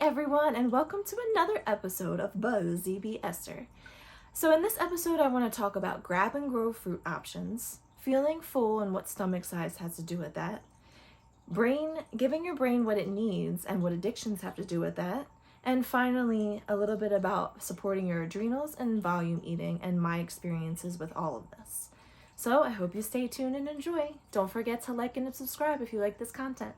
everyone, and welcome to another episode of Buzz ZB Esther. So in this episode, I want to talk about grab and grow fruit options, feeling full and what stomach size has to do with that, giving your brain what it needs and what addictions have to do with that, and finally, a little bit about supporting your adrenals and volume eating and my experiences with all of this. So I hope you stay tuned and enjoy. Don't forget to like and subscribe if you like this content.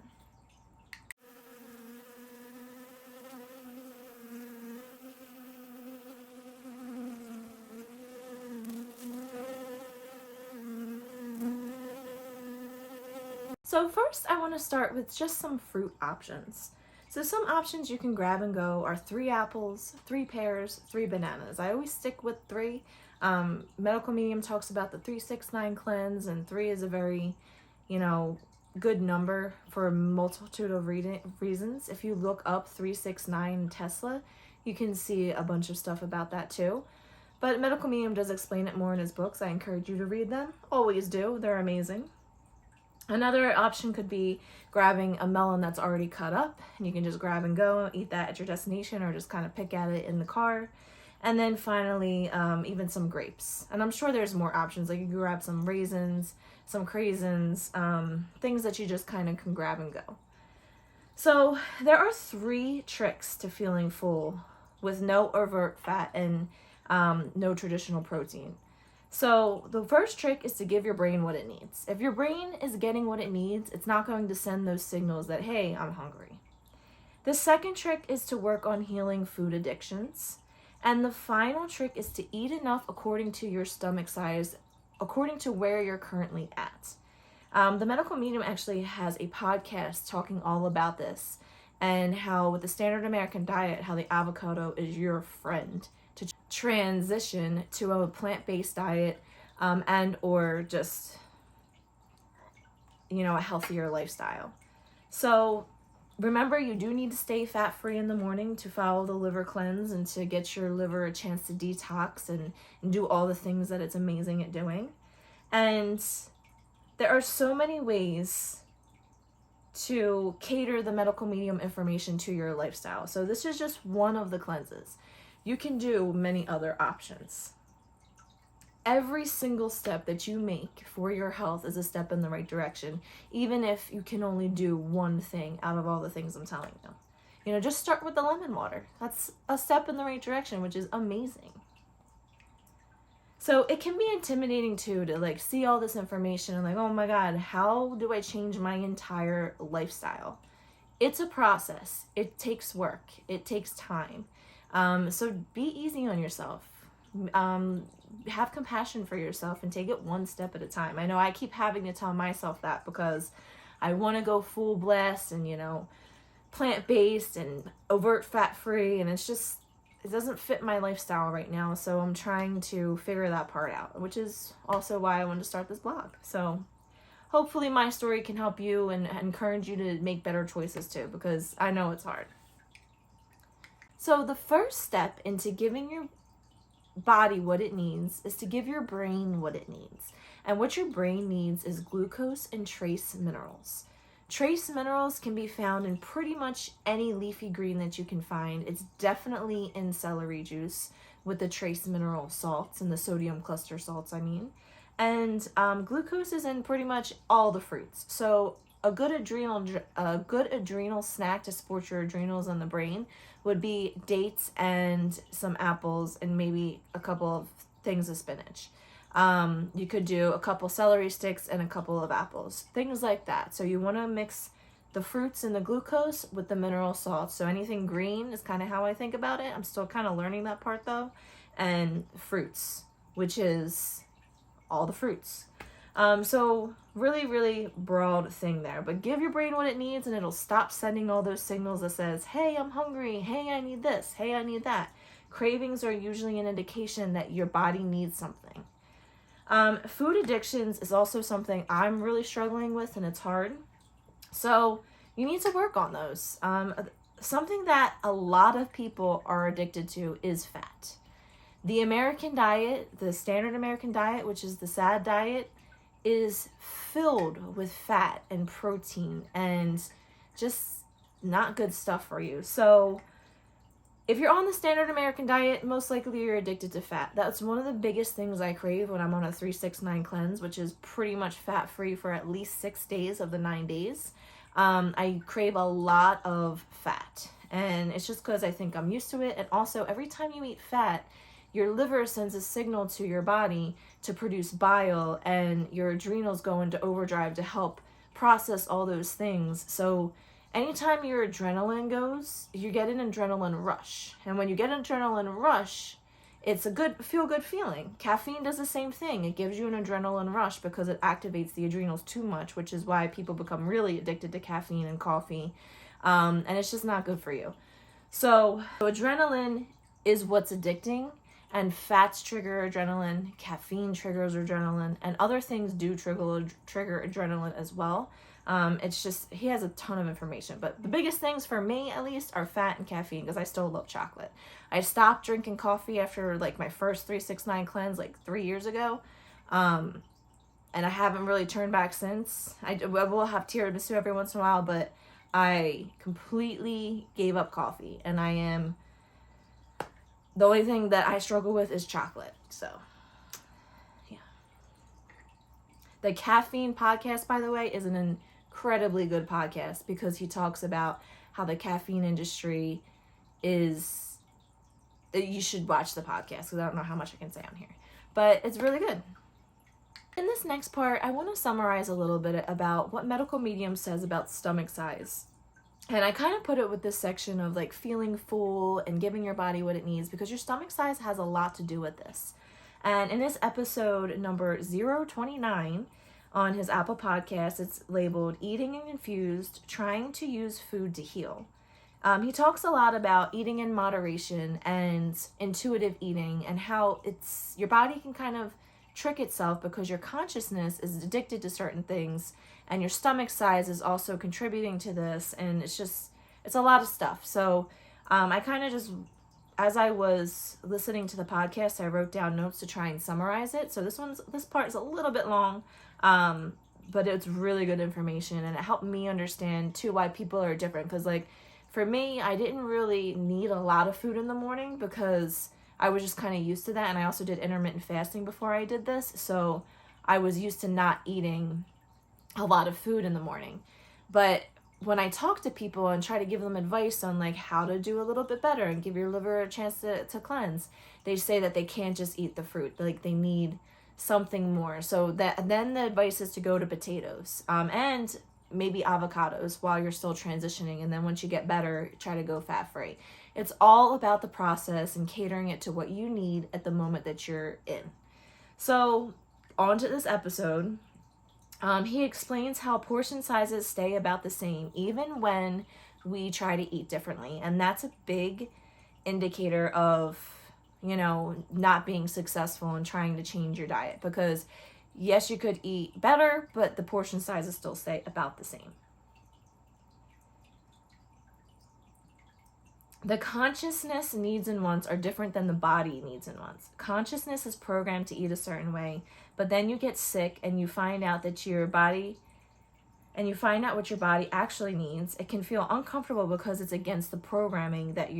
So first, I want to start with just some fruit options. So some options you can grab and go are 3 apples, 3 pears, 3 bananas. I always stick with 3. Medical Medium talks about the 3-6-9 cleanse, and 3 is a very, good number for a multitude of reasons. If you look up 3-6-9 Tesla, you can see a bunch of stuff about that too. But Medical Medium does explain it more in his books. I encourage you to read them. Always do. They're amazing. Another option could be grabbing a melon that's already cut up, and you can just grab and go, eat that at your destination, or just kind of pick at it in the car. And then finally, even some grapes. And I'm sure there's more options, like you can grab some raisins, some craisins, things that you just kind of can grab and go. So there are 3 tricks to feeling full with no overt fat and no traditional protein. So the first trick is to give your brain what it needs. If your brain is getting what it needs, it's not going to send those signals that, hey, I'm hungry. The second trick is to work on healing food addictions. And the final trick is to eat enough according to your stomach size, according to where you're currently at. The Medical Medium actually has a podcast talking all about this, and how with the standard American diet, how the avocado is your friend to transition to a plant-based diet and or just a healthier lifestyle. So remember, you do need to stay fat-free in the morning to follow the liver cleanse and to get your liver a chance to detox and do all the things that it's amazing at doing. And there are so many ways to cater the Medical Medium information to your lifestyle. So this is just one of the cleanses. You can do many other options. Every single step that you make for your health is a step in the right direction, even if you can only do one thing out of all the things I'm telling you. Just start with the lemon water. That's a step in the right direction, which is amazing. So it can be intimidating too to see all this information and oh my God, how do I change my entire lifestyle? It's a process. It takes work. It takes time. So be easy on yourself. Have compassion for yourself and take it one step at a time. I know I keep having to tell myself that because I want to go full blast and, plant-based and overt fat-free, and it doesn't fit my lifestyle right now. So I'm trying to figure that part out, which is also why I wanted to start this blog. So hopefully my story can help you and encourage you to make better choices too, because I know it's hard. So the first step into giving your body what it needs is to give your brain what it needs. And what your brain needs is glucose and trace minerals. Trace minerals can be found in pretty much any leafy green that you can find. It's definitely in celery juice with the trace mineral salts and the sodium cluster salts, And glucose is in pretty much all the fruits. So a good adrenal snack to support your adrenals and the brain would be dates and some apples and maybe a couple of things of spinach. You could do a couple celery sticks and a couple of apples, things like that. So you want to mix the fruits and the glucose with the mineral salts. So anything green is kind of how I think about it. I'm still kind of learning that part though. And fruits, which is all the fruits. So really, really broad thing there, but give your brain what it needs and it'll stop sending all those signals that says, hey, I'm hungry. Hey, I need this. Hey, I need that. Cravings are usually an indication that your body needs something. Food addictions is also something I'm really struggling with, and it's hard. So you need to work on those. Something that a lot of people are addicted to is fat. The American diet, the standard American diet, which is the SAD diet, is filled with fat and protein and just not good stuff for you. So if you're on the standard American diet, most likely you're addicted to fat. That's one of the biggest things I crave when I'm on a 3-6-9 cleanse, which is pretty much fat-free for at least 6 days of the 9 days. I crave a lot of fat, and it's just because I think I'm used to it. And also, every time you eat fat, your liver sends a signal to your body to produce bile, and your adrenals go into overdrive to help process all those things. So anytime your adrenaline goes, you get an adrenaline rush. And when you get an adrenaline rush, it's a feel-good feeling. Caffeine does the same thing. It gives you an adrenaline rush because it activates the adrenals too much, which is why people become really addicted to caffeine and coffee. And it's just not good for you. So adrenaline is what's addicting, and fats trigger adrenaline, caffeine triggers adrenaline, and other things do trigger adrenaline as well. It's just, he has a ton of information, but the biggest things for me, at least, are fat and caffeine, because I still love chocolate. I stopped drinking coffee after like my first 3-6-9 cleanse like 3 years ago. And I haven't really turned back since. I will have tiramisu every once in a while, but I completely gave up coffee, and the only thing that I struggle with is chocolate. So yeah. The Caffeine podcast, by the way, is an incredibly good podcast, because he talks about how the caffeine industry is, you should watch the podcast, because I don't know how much I can say on here, but it's really good. In this next part, I want to summarize a little bit about what Medical Medium says about stomach size. And I kind of put it with this section of like feeling full and giving your body what it needs, because your stomach size has a lot to do with this. And in this episode number 029 on his Apple podcast, it's labeled Eating and Confused, Trying to Use Food to Heal. He talks a lot about eating in moderation and intuitive eating, and how your body can kind of trick itself because your consciousness is addicted to certain things, and your stomach size is also contributing to this, and it's a lot of stuff. So I kind of just, as I was listening to the podcast, I wrote down notes to try and summarize it. So this part is a little bit long, but it's really good information, and it helped me understand too why people are different. Because like for me, I didn't really need a lot of food in the morning, because I was just kind of used to that, and I also did intermittent fasting before I did this, so I was used to not eating a lot of food in the morning. But when I talk to people and try to give them advice on like how to do a little bit better and give your liver a chance to cleanse, they say that they can't just eat the fruit, like they need something more. So then the advice is to go to potatoes and maybe avocados while you're still transitioning, and then once you get better, try to go fat-free. It's all about the process and catering it to what you need at the moment that you're in. So on to this episode. He explains how portion sizes stay about the same even when we try to eat differently. And that's a big indicator of, not being successful in trying to change your diet. Because yes, you could eat better, but the portion sizes still stay about the same. The consciousness needs and wants are different than the body needs and wants. Consciousness is programmed to eat a certain way, but then you get sick and you find out what your body actually needs. It can feel uncomfortable because it's against the programming that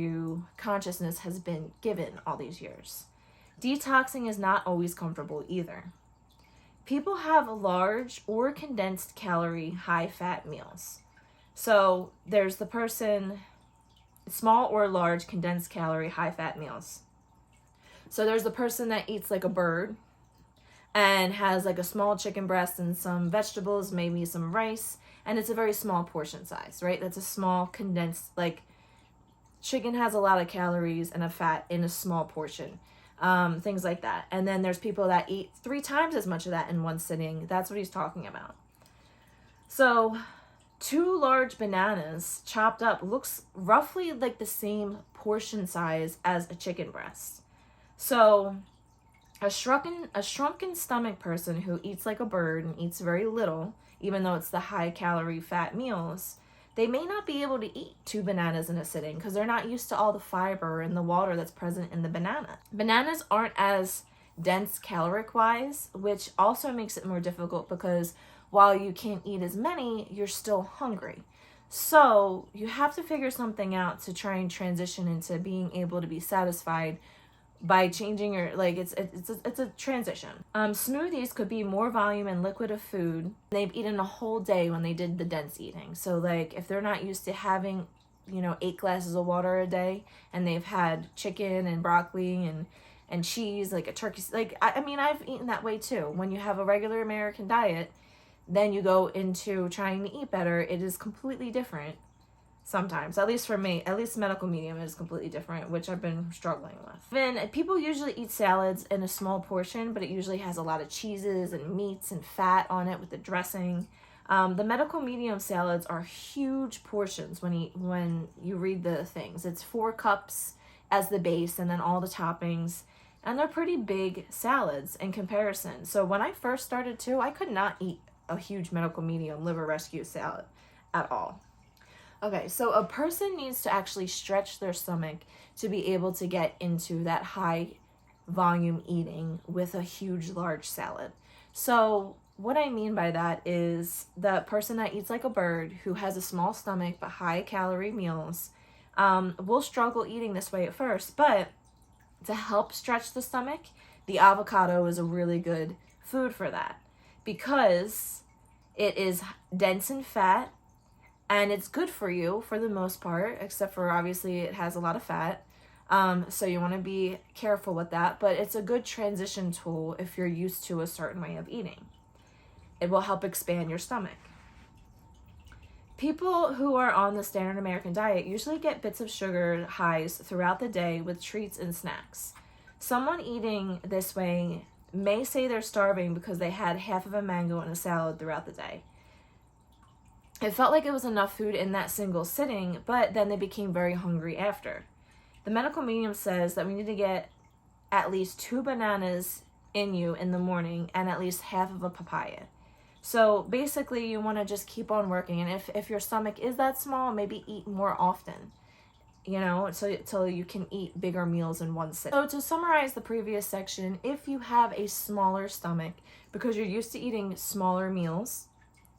consciousness has been given all these years. Detoxing is not always comfortable either. People have large or condensed calorie, high fat meals. So there's the person, small or large condensed calorie, high fat meals. So there's the person that eats like a bird and has like a small chicken breast and some vegetables, maybe some rice, and it's a very small portion size, right? That's a small condensed, like chicken has a lot of calories and a fat in a small portion, things like that. And then there's people that eat 3 times as much of that in one sitting. That's what he's talking about. So 2 large bananas chopped up looks roughly like the same portion size as a chicken breast. So a shrunken stomach person who eats like a bird and eats very little, even though it's the high calorie fat meals, they may not be able to eat 2 bananas in a sitting because they're not used to all the fiber and the water that's present in the banana. Bananas aren't as dense caloric wise, which also makes it more difficult because while you can't eat as many, you're still hungry. So you have to figure something out to try and transition into being able to be satisfied by changing your, like, it's a transition. Smoothies could be more volume and liquid of food they've eaten a whole day when they did the dense eating. So like if they're not used to having 8 glasses of water a day, and they've had chicken and broccoli and cheese, like a turkey, like I mean I've eaten that way too. When you have a regular American diet, then you go into trying to eat better, it is completely different. Sometimes, at least for me, at least medical medium is completely different, which I've been struggling with. Then people usually eat salads in a small portion, but it usually has a lot of cheeses and meats and fat on it with the dressing. The medical medium salads are huge portions when you read the things. It's 4 cups as the base and then all the toppings, and they're pretty big salads in comparison. So when I first started too, I could not eat a huge medical medium liver rescue salad at all. Okay, so a person needs to actually stretch their stomach to be able to get into that high volume eating with a huge, large salad. So what I mean by that is the person that eats like a bird, who has a small stomach but high calorie meals, will struggle eating this way at first. But to help stretch the stomach, the avocado is a really good food for that, because it is dense in fat, and it's good for you for the most part, except for obviously it has a lot of fat. So you want to be careful with that, but it's a good transition tool if you're used to a certain way of eating. It will help expand your stomach. People who are on the standard American diet usually get bits of sugar highs throughout the day with treats and snacks. Someone eating this way may say they're starving because they had half of a mango and a salad throughout the day. It felt like it was enough food in that single sitting, but then they became very hungry after. The medical medium says that we need to get at least 2 bananas in you in the morning and at least half of a papaya. So basically you want to just keep on working, and if your stomach is that small, maybe eat more often, so you can eat bigger meals in one sitting. So to summarize the previous section, if you have a smaller stomach because you're used to eating smaller meals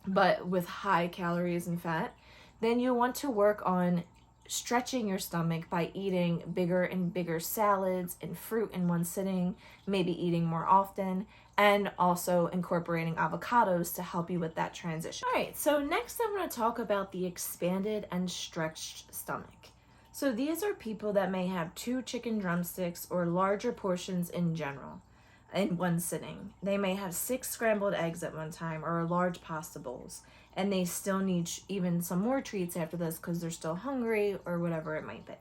but with high calories and fat, then you want to work on stretching your stomach by eating bigger and bigger salads and fruit in one sitting, maybe eating more often, and also incorporating avocados to help you with that transition. All right, so next I'm going to talk about the expanded and stretched stomach. So these are people that may have 2 chicken drumsticks or larger portions in general in one sitting. They may have 6 scrambled eggs at one time or large pasta bowls, and they still need even some more treats after this because they're still hungry or whatever it might be.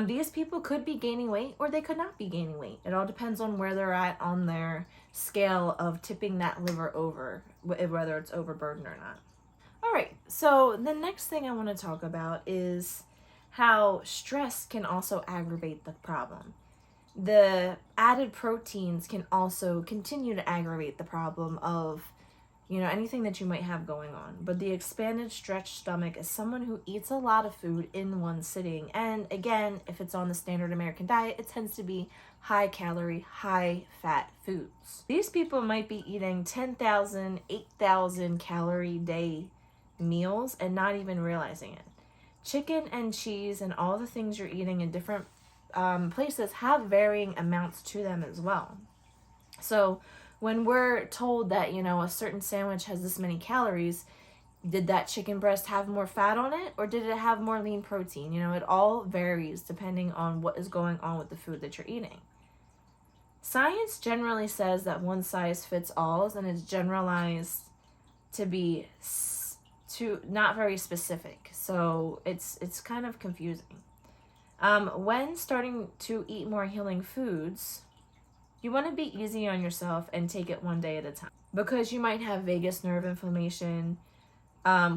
These people could be gaining weight or they could not be gaining weight. It all depends on where they're at on their scale of tipping that liver over, whether it's overburdened or not. All right, so the next thing I want to talk about is how stress can also aggravate the problem. The added proteins can also continue to aggravate the problem of anything that you might have going on. But the expanded stretched stomach is someone who eats a lot of food in one sitting. And again, if it's on the standard American diet, it tends to be high calorie, high fat foods. These people might be eating 10,000, 8,000 calorie day meals and not even realizing it. Chicken and cheese and all the things you're eating in different places have varying amounts to them as well. So when we're told that, a certain sandwich has this many calories, did that chicken breast have more fat on it or did it have more lean protein? It all varies depending on what is going on with the food that you're eating. Science generally says that one size fits all, and it's generalized to be not very specific. So it's kind of confusing. When starting to eat more healing foods, you want to be easy on yourself and take it one day at a time, because you might have vagus nerve inflammation,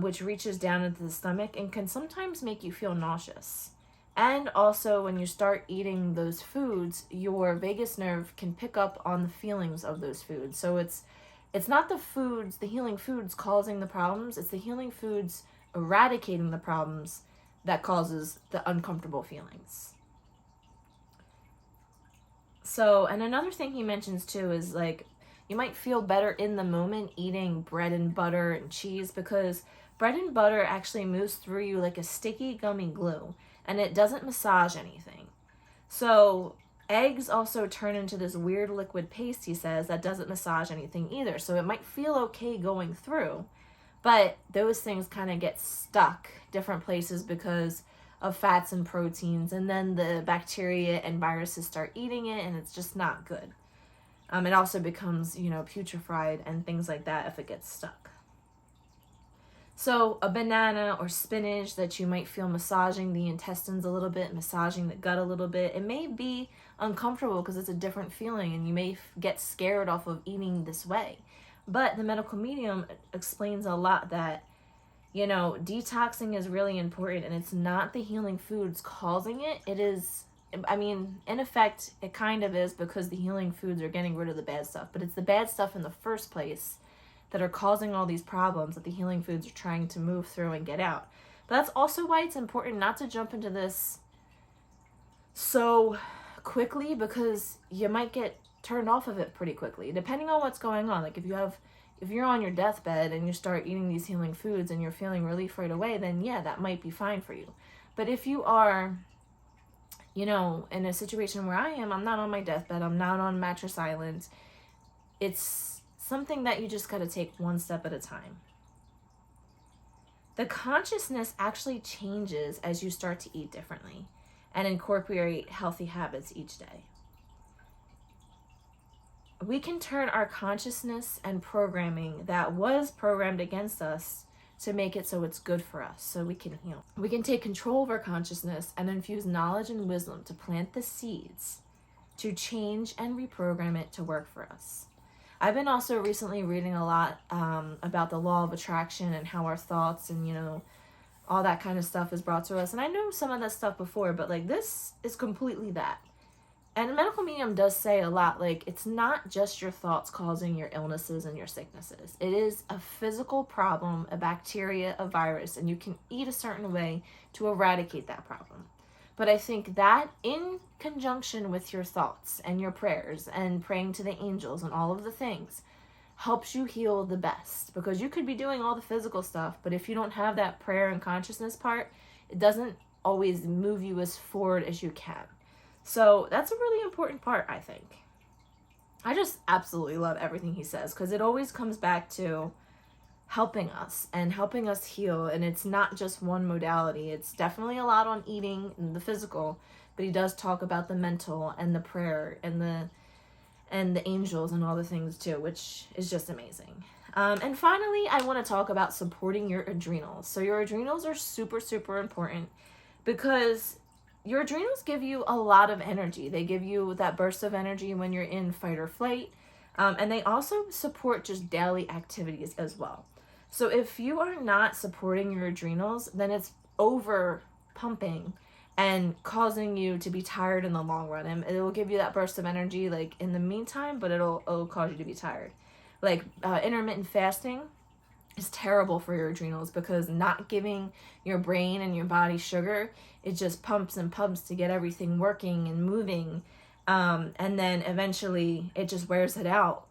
which reaches down into the stomach and can sometimes make you feel nauseous. And also when you start eating those foods, your vagus nerve can pick up on the feelings of those foods. So it's not the healing foods causing the problems, it's the healing foods eradicating the problems that causes the uncomfortable feelings. So, and another thing he mentions too is you might feel better in the moment eating bread and butter and cheese, because bread and butter actually moves through you like a sticky gummy glue, and it doesn't massage anything. So eggs also turn into this weird liquid paste, he says, that doesn't massage anything either. So it might feel okay going through, but those things kind of get stuck different places because of fats and proteins, and then the bacteria and viruses start eating it, and it's just not good. It also becomes, putrefied and things like that if it gets stuck. So a banana or spinach that you might feel massaging the intestines a little bit, massaging the gut a little bit, it may be uncomfortable because it's a different feeling, and you may get scared off of eating this way. But the medical medium explains a lot that, detoxing is really important, and it's not the healing foods causing it. It is, in effect, it kind of is, because the healing foods are getting rid of the bad stuff. But it's the bad stuff in the first place that are causing all these problems that the healing foods are trying to move through and get out. But that's also why it's important not to jump into this so quickly, because you might get turned off of it pretty quickly, depending on what's going on. Like if you're on your deathbed and you start eating these healing foods and you're feeling relief right away, then yeah, that might be fine for you. But if you are, in a situation where I am, I'm not on my deathbed, I'm not on mattress island, it's something that you just got to take one step at a time. The consciousness actually changes as you start to eat differently and incorporate healthy habits each day. We can turn our consciousness and programming that was programmed against us to make it so it's good for us, so we can heal. We can take control of our consciousness and infuse knowledge and wisdom to plant the seeds to change and reprogram it to work for us. I've been also recently reading a lot about the law of attraction and how our thoughts and, all that kind of stuff is brought to us. And I knew some of that stuff before, but this is completely that. And the medical medium does say a lot, it's not just your thoughts causing your illnesses and your sicknesses. It is a physical problem, a bacteria, a virus, and you can eat a certain way to eradicate that problem. But I think that in conjunction with your thoughts and your prayers and praying to the angels and all of the things helps you heal the best, because you could be doing all the physical stuff, but if you don't have that prayer and consciousness part, it doesn't always move you as forward as you can. So that's a really important part, I think. I just absolutely love everything he says, because it always comes back to helping us and helping us heal. And it's not just one modality. It's definitely a lot on eating and the physical, but he does talk about the mental and the prayer and the angels and all the things too, which is just amazing. And finally, I want to talk about supporting your adrenals. So your adrenals are super, super important, because your adrenals give you a lot of energy. They give you that burst of energy when you're in fight or flight. And they also support just daily activities as well. So if you are not supporting your adrenals, then it's over pumping and causing you to be tired in the long run. And it will give you that burst of energy in the meantime, but it'll cause you to be tired. Intermittent fasting is terrible for your adrenals, because not giving your brain and your body sugar, it just pumps and pumps to get everything working and moving, and then eventually it just wears it out.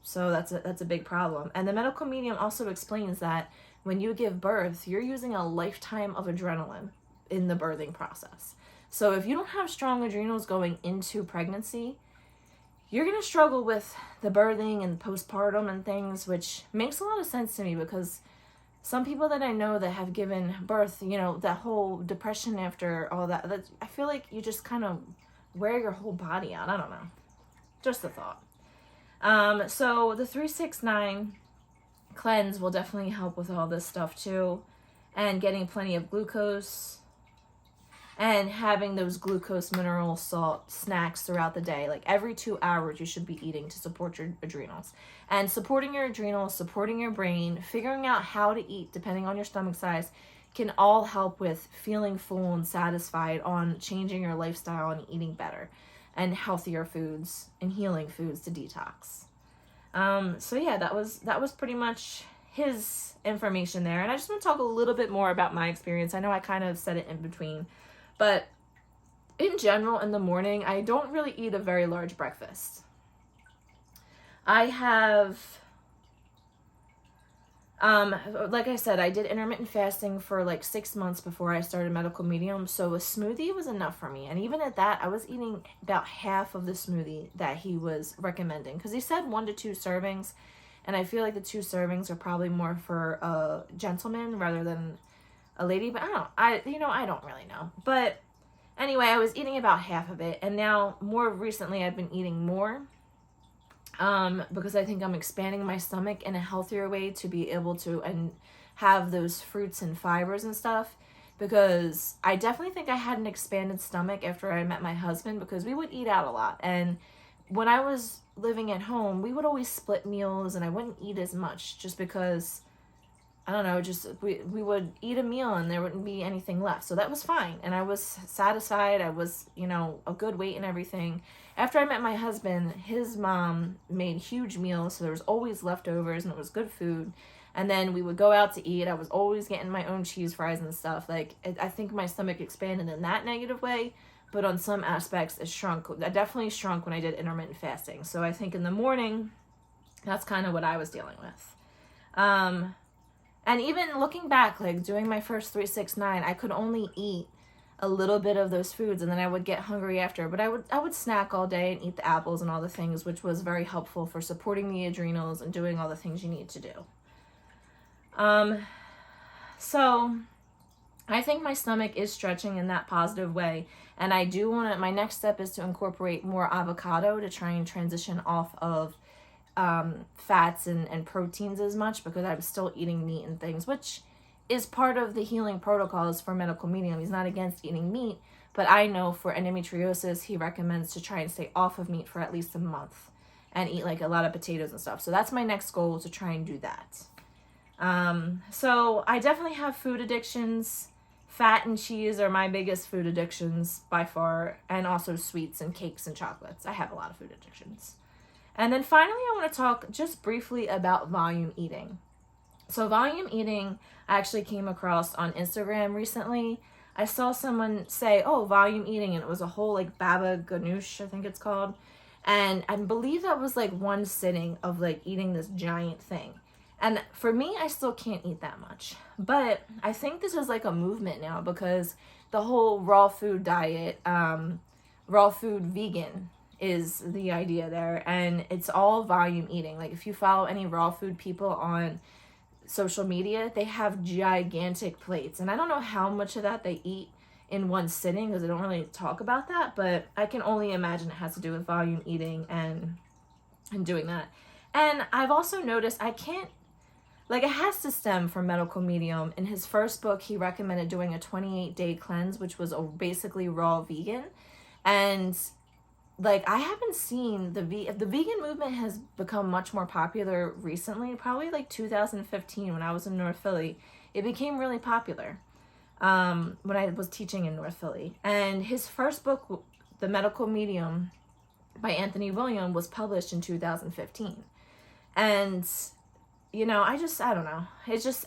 So that's a big problem. And the medical medium also explains that when you give birth, you're using a lifetime of adrenaline in the birthing process. So if you don't have strong adrenals going into pregnancy, you're going to struggle with the birthing and postpartum and things, which makes a lot of sense to me, because some people that I know that have given birth, that whole depression after all that, I feel like you just kind of wear your whole body out. I don't know. Just a thought. So the 369 cleanse will definitely help with all this stuff too, and getting plenty of glucose and having those glucose mineral salt snacks throughout the day. Every 2 hours you should be eating to support your adrenals. And supporting your adrenals, supporting your brain, figuring out how to eat depending on your stomach size can all help with feeling full and satisfied, on changing your lifestyle and eating better and healthier foods and healing foods to detox. So yeah, that was pretty much his information there. And I just want to talk a little bit more about my experience. I know I kind of said it in between, but in general, in the morning, I don't really eat a very large breakfast. I have Like I said, I did intermittent fasting for like 6 months before I started medical medium, so a smoothie was enough for me. And even at that, I was eating about half of the smoothie that he was recommending, because he said 1 to 2 servings, and I feel like the 2 servings are probably more for a gentleman rather than a lady. But I don't really know. But anyway, I was eating about half of it, and now more recently I've been eating more. Because I think I'm expanding my stomach in a healthier way to be able to and have those fruits and fibers and stuff, because I definitely think I had an expanded stomach after I met my husband, because we would eat out a lot, and when I was living at home we would always split meals and I wouldn't eat as much, just because I don't know, just we would eat a meal and there wouldn't be anything left. So that was fine. And I was satisfied. I was, a good weight and everything. After I met my husband, his mom made huge meals. So there was always leftovers and it was good food. And then we would go out to eat. I was always getting my own cheese fries and stuff. Like, I think my stomach expanded in that negative way. But on some aspects, it shrunk. I definitely shrunk when I did intermittent fasting. So I think in the morning, that's kind of what I was dealing with. And even looking back, like doing my first 3-6-9, I could only eat a little bit of those foods and then I would get hungry after. But I would snack all day and eat the apples and all the things, which was very helpful for supporting the adrenals and doing all the things you need to do. So I think my stomach is stretching in that positive way. And I do want to, my next step is to incorporate more avocado to try and transition off of fats and proteins as much, because I'm still eating meat and things, which is part of the healing protocols for medical medium. He's not against eating meat, but I know for endometriosis, he recommends to try and stay off of meat for at least a month and eat like a lot of potatoes and stuff. So that's my next goal, to try and do that. So I definitely have food addictions. Fat and cheese are my biggest food addictions by far, and also sweets and cakes and chocolates. I have a lot of food addictions. And then finally, I want to talk just briefly about volume eating. So volume eating, I actually came across on Instagram recently. I saw someone say, volume eating, and it was a whole like baba ganoush, I think it's called. And I believe that was like one sitting of like eating this giant thing. And for me, I still can't eat that much. But I think this is like a movement now, because the whole raw food diet, raw food vegan is the idea there, and it's all volume eating. Like if you follow any raw food people on social media, they have gigantic plates, and I don't know how much of that they eat in one sitting, because they don't really talk about that, but I can only imagine it has to do with volume eating and doing that. And I've also noticed it has to stem from medical medium. In his first book, he recommended doing a 28-day cleanse, which was basically raw vegan. And like, I haven't seen the vegan movement has become much more popular recently, probably like 2015 when I was in North Philly. It became really popular when I was teaching in North Philly. And his first book, The Medical Medium by Anthony William, was published in 2015. And, I don't know.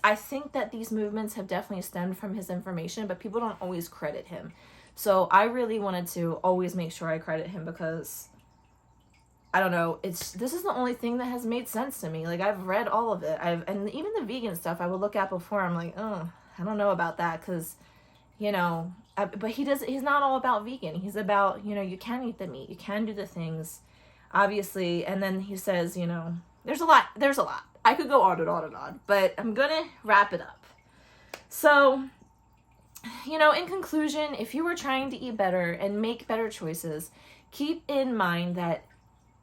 I think that these movements have definitely stemmed from his information, but people don't always credit him. So I really wanted to always make sure I credit him, because I don't know, this is the only thing that has made sense to me. Like, I've read all of it. And even the vegan stuff I would look at before, I'm like, I don't know about that, because, but he's not all about vegan. He's about, you can eat the meat, you can do the things, obviously. And then he says, there's a lot. I could go on and on and on, but I'm gonna wrap it up. So, in conclusion, if you are trying to eat better and make better choices, keep in mind that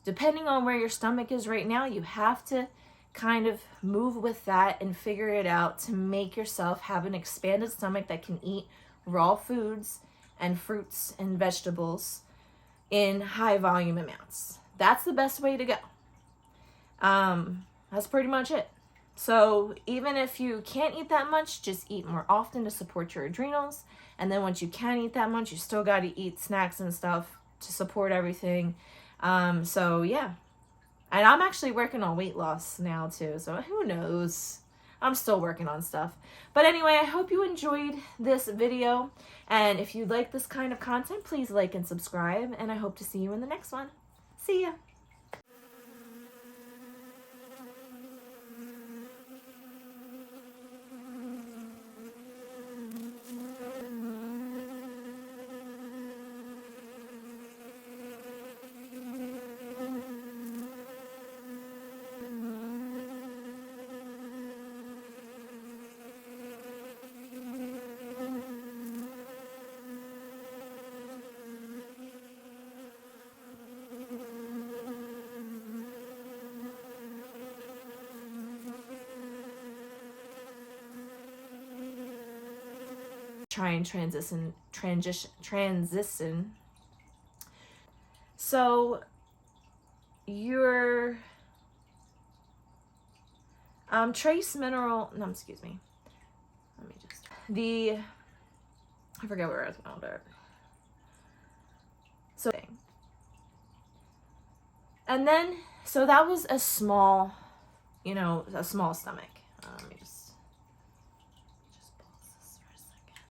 depending on where your stomach is right now, you have to kind of move with that and figure it out to make yourself have an expanded stomach that can eat raw foods and fruits and vegetables in high volume amounts. That's the best way to go. That's pretty much it. So even if you can't eat that much, just eat more often to support your adrenals. And then once you can eat that much, you still got to eat snacks and stuff to support everything. So yeah. And I'm actually working on weight loss now too. So who knows? I'm still working on stuff. But anyway, I hope you enjoyed this video. And if you like this kind of content, please like and subscribe. And I hope to see you in the next one. See ya. try and transition. So your trace mineral, no, excuse me. Let me just, I forget where I was going with it. So, and then, so that was a small, a small stomach. Let me just